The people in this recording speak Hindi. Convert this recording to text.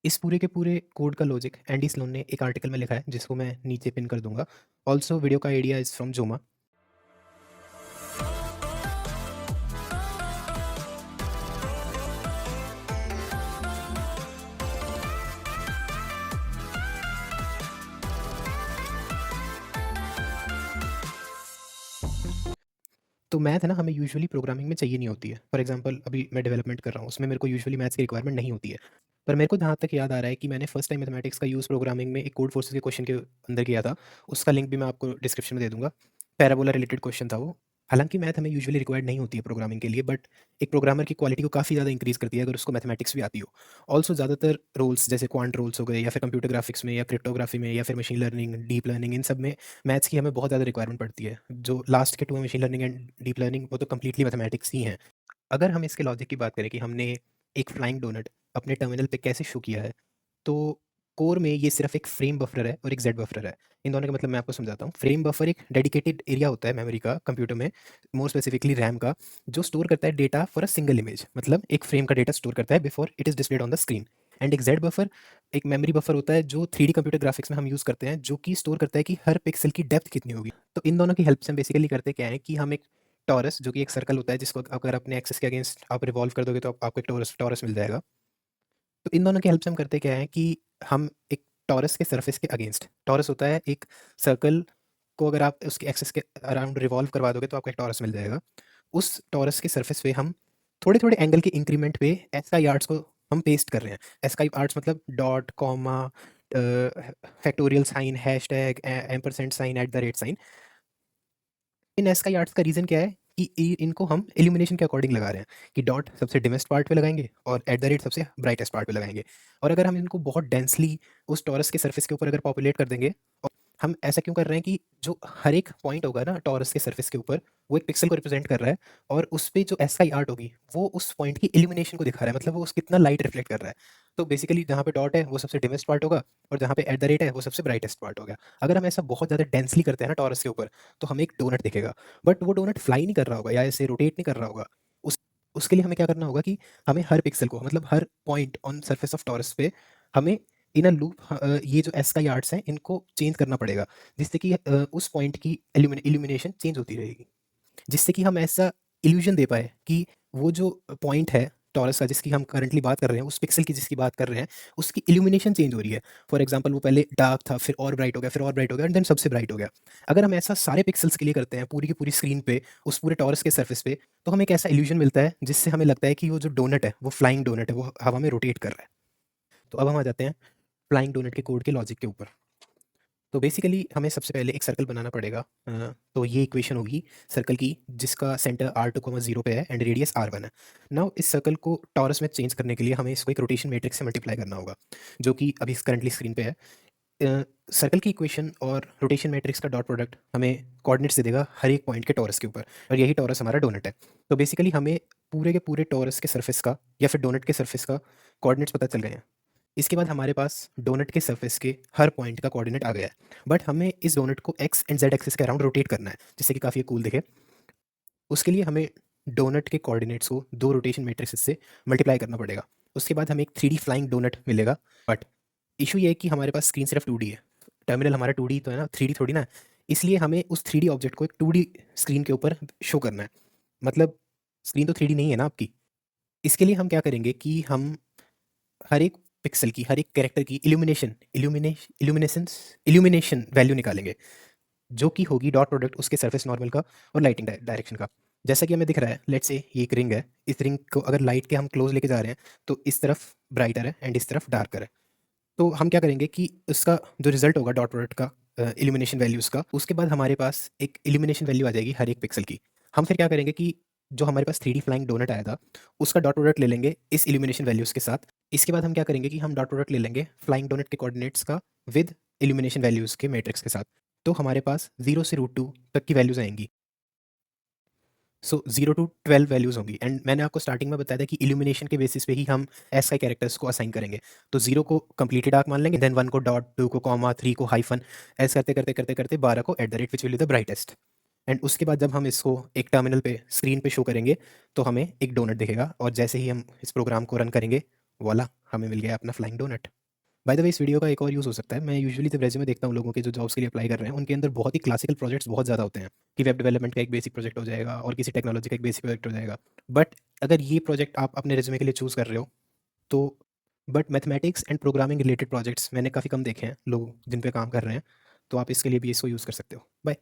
इस पूरे के पूरे कोड का लॉजिक एंडी स्लोन ने एक आर्टिकल में लिखा है जिसको मैं नीचे पिन कर दूंगा। ऑल्सो वीडियो का आइडिया इज फ्रॉम जोमा। तो मैथ है ना, हमें यूजुअली प्रोग्रामिंग में चाहिए नहीं होती है। फॉर एग्जांपल अभी मैं डेवलपमेंट कर रहा हूँ, उसमें मेरे को यूजुअली मैथ्स की रिक्वायरमेंट नहीं होती है। पर मेरे को जहाँ तक याद आ रहा है कि मैंने फर्स्ट टाइम मैथमेटिक्स का यूज़ प्रोग्रामिंग में एक कोड फोर्सेस के क्वेश्चन के अंदर किया था। उसका लिंक भी मैं आपको डिस्क्रिप्शन में दे दूंगा। पैराबोला रिलेटेड क्वेश्चन था वो। हालांकि मैथ हमें यूजुअली रिक्वायर्ड नहीं होती है प्रोग्रामिंग के लिए, बट एक प्रोग्रामर की क्वालिटी को काफ़ी ज़्यादा इंक्रीज़ करती है अगर उसको मैथमेटिक्स भी आती हो। ऑल्सो ज़्यादातर रोल्स जैसे क्वांट रोल्स हो गए, या फिर कंप्यूटर ग्राफिक्स में, या क्रिप्टोग्राफी में, या फिर मशीन लर्निंग, डीप लर्निंग, इन सब में मैथ्स की हमें बहुत ज़्यादा रिक्वायरमेंट पड़ती है। जो लास्ट के टू है, machine learning and deep learning, वो तो कंप्लीटली मैथमेटिक्स ही हैं। अगर हम इसके लॉजिक की बात करें कि हमने एक फ्लाइंग डोनट अपने टर्मिनल पे कैसे शो किया है, तो कोर में ये सिर्फ एक फ्रेम बफर है और एक जेड बफर है। इन दोनों का मतलब मैं आपको समझाता हूँ। फ्रेम बफर एक डेडिकेटेड एरिया होता है मेमोरी का कंप्यूटर में, मोर स्पेसिफिकली रैम का, जो स्टोर करता है data for a single image. मतलब एक फ्रेम का डेटा स्टोर करता है before it is displayed on the screen. And एक जेड बफर एक मेमोरी बफर होता है जो 3D कंप्यूटर ग्राफिक्स में हम यूज़ करते हैं, जो कि स्टोर करता है कि हर पिक्सल की डेप्थ कितनी होगी। तो इन दोनों की हेल्प से हम बेसिकली करते क्या है कि हम एक टॉरस, जो कि एक सर्कल होता है, जिसको अगर अपने एक्सेस के अगेंस्ट आप रिवॉल्व कर दोगे तो आपको एक टॉरस टॉरस मिल जाएगा। तो इन दोनों की हेल्प से हम करते क्या है कि हम एक टॉरस के सरफेस के अगेंस्ट, टॉरस होता है एक सर्कल को अगर आप उसके एक्सेस के अराउंड रिवॉल्व करवा दोगे तो आपको एक टॉरस मिल जाएगा। उस टॉरस के सरफेस पे हम थोड़े-थोड़े एंगल के इंक्रीमेंट पे एसआई आर्ट्स को हम पेस्ट कर रहे हैं। एसआई आर्ट्स मतलब dot, comma, factorial sign, hashtag, ampersand sign, at the rate sign. इन एस्काई आर्ट्स का रीज़न क्या है कि इनको हम इल्यूमिनेशन के अकॉर्डिंग लगा रहे हैं कि डॉट सबसे डिमेस्ट पार्ट पे लगाएंगे और एट द रेट सबसे ब्राइटेस्ट पार्ट पे लगाएंगे। और अगर हम इनको बहुत डेंसली उस टॉरस के सरफेस के ऊपर अगर पॉपुलेट कर देंगे, और हम ऐसा क्यों कर रहे हैं कि जो हर एक पॉइंट होगा ना टॉरस के सरफेस के ऊपर, वो एक पिक्सल को रिप्रेजेंट कर रहा है, और उस पे जो एस्काई आर्ट होगी वो उस पॉइंट की इल्यूमिनेशन को दिखा रहा है, मतलब वो उस कितना लाइट रिफ्लेक्ट कर रहा है। तो बेसिकली जहाँ पे डॉट है वो सबसे डिमेस्ट पार्ट होगा, और जहाँ पे एट द रेट है वो सबसे ब्राइटेस्ट पार्ट होगा। अगर हम ऐसा बहुत ज़्यादा डेंसली करते हैं ना टॉरस के ऊपर, तो हमें एक डोनट दिखेगा। बट वो डोनट फ्लाई नहीं कर रहा होगा या ऐसे रोटेट नहीं कर रहा होगा। उस उसके लिए हमें क्या करना होगा कि हमें हर पिक्सल को, मतलब हर point on surface of torus पे, हमें इन अ लूप ये जो एस्काई आर्ट्स हैं इनको चेंज करना पड़ेगा, जिससे कि उस पॉइंट की इल्यूमिनेशन चेंज होती रहेगी। जिससे कि हम ऐसा इल्यूजन दे पाए कि वो जो पॉइंट है टॉरस का जिसकी हम करंटली बात कर रहे हैं, उस पिक्सल की जिसकी बात कर रहे हैं, उसकी इल्यूमिनेशन चेंज हो रही है। फॉर एग्जांपल वो पहले डार्क था, फिर और ब्राइट हो गया, फिर और ब्राइट हो गया, एंड देन सबसे ब्राइट हो गया। अगर हम ऐसा सारे पिक्सेल्स के लिए करते हैं पूरी की पूरी स्क्रीन पे, उस पूरे टॉरस के सरफेस पे, तो हमें एक ऐसा इल्यूजन मिलता है जिससे हमें लगता है कि वो जो डोनट है वो फ्लाइंग डोनट है, वो हवा में रोटेट कर रहा है। तो अब हम आ जाते हैं फ्लाइंग डोनट के कोड के लॉजिक के ऊपर। तो बेसिकली हमें सबसे पहले एक सर्कल बनाना पड़ेगा। तो ये इक्वेशन होगी सर्कल की, जिसका सेंटर r2, 0 पे है एंड रेडियस r1 है। नाउ इस सर्कल को टॉरस में चेंज करने के लिए हमें इसको एक रोटेशन मैट्रिक्स से मल्टीप्लाई करना होगा, जो कि अभी करंटली स्क्रीन पे है। सर्कल की इक्वेशन और रोटेशन मैट्रिक्स का डॉट प्रोडक्ट हमें कोऑर्डिनेट्स दे देगा हर एक पॉइंट के टॉरस के ऊपर, और यही टॉरस हमारा डोनट है। तो बेसिकली हमें पूरे के पूरे टॉरस के सरफेस का या फिर डोनट के सरफेस का कोऑर्डिनेट्स पता चल गए हैं। इसके बाद हमारे पास डोनट के सरफेस के हर पॉइंट का कोऑर्डिनेट आ गया है। बट हमें इस डोनट को एक्स एंड जेड एक्सिस के अराउंड रोटेट करना है, जिससे कि काफ़ी कूल दिखे। उसके लिए हमें डोनट के कोऑर्डिनेट्स को दो रोटेशन मैट्रिसेस से मल्टीप्लाई करना पड़ेगा। उसके बाद हमें एक 3D फ्लाइंग डोनट मिलेगा। बट इशू ये है कि हमारे पास स्क्रीन सिर्फ 2D है। टर्मिनल हमारा 2D तो है ना, 3D थोड़ी ना है। इसलिए हमें उस 3D ऑब्जेक्ट को एक 2D स्क्रीन के ऊपर शो करना है। मतलब स्क्रीन तो 3D नहीं है ना आपकी। इसके लिए हम क्या करेंगे कि हम हर एक पिक्सल की, हर एक कैरेक्टर की इल्यूमिनेशन वैल्यू निकालेंगे, जो कि होगी डॉट प्रोडक्ट उसके सरफेस नॉर्मल का और लाइटिंग डायरेक्शन का। जैसा कि हमें दिख रहा है, लेट्स से ये एक रिंग है। इस रिंग को अगर लाइट के हम क्लोज लेके जा रहे हैं, तो इस तरफ ब्राइटर है एंड इस तरफ डार्कर है। तो हम क्या करेंगे कि उसका जो रिजल्ट होगा डॉट प्रोडक्ट का, इल्यूमिनेशन वैल्यूज़ का, उसके बाद हमारे पास एक इल्यूमिनेशन वैल्यू आ जाएगी हर एक पिक्सल की। हम फिर क्या करेंगे कि जो हमारे पास 3D फ्लाइंग डोनट आया था, उसका डॉट प्रोडक्ट ले लेंगे इस इल्यूमिनेशन वैल्यूज़ के साथ। इसके बाद हम क्या करेंगे कि हम डॉट प्रोडक्ट ले लेंगे फ्लाइंग डोनट के कोऑर्डिनेट्स का विद इल्यूमिनेशन वैल्यूज़ के मैट्रिक्स के साथ। तो हमारे पास 0 से √2 तक की वैल्यूज़ आएँगी। सो 0 टू 12 वैल्यूज़ होंगी, एंड मैंने आपको स्टार्टिंग में बताया था कि इल्यूमिनेशन के बेसिस पे ही हम एसआई कैरेक्टर्स को असाइन करेंगे। तो 0 को कंप्लीटली डार्क मान लेंगे, देन 1 को डॉट, 2 को कॉमा, 3 को हाइफन, ऐसे करते 12 को eight the rate which will be the brightest. And उसके बाद जब हम इसको एक टर्मिनल पे स्क्रीन पे शो करेंगे, तो हमें एक डोनट दिखेगा, और जैसे ही हम इस प्रोग्राम को रन करेंगे, वॉला! हमें मिल गया अपना flying donut. By the way इस वीडियो का एक और यूज़ हो सकता है, मैं यूजुअली जब रेज़्यूमे देखता हूँ लोगों के जो जॉब्स के लिए अप्लाई कर रहे हैं, उनके अंदर बहुत ही क्लासिकल प्रोजेक्ट्स बहुत ज़्यादा होते हैं, कि वेब डेवलपमेंट का एक बेसिक प्रोजेक्ट हो जाएगा और किसी टेक्नोलॉजी का एक बेसिक प्रोजेक्ट हो जाएगा। बट अगर ये प्रोजेक्ट आप अपने रेज़्यूमे के लिए चूज़ कर रहे हो, तो but mathematics and programming related projects मैंने काफ़ी कम देखे हैं, लोग जिन पे काम कर रहे हैं, तो आप इसके लिए भी इसको यूज़ कर सकते हो। बाय।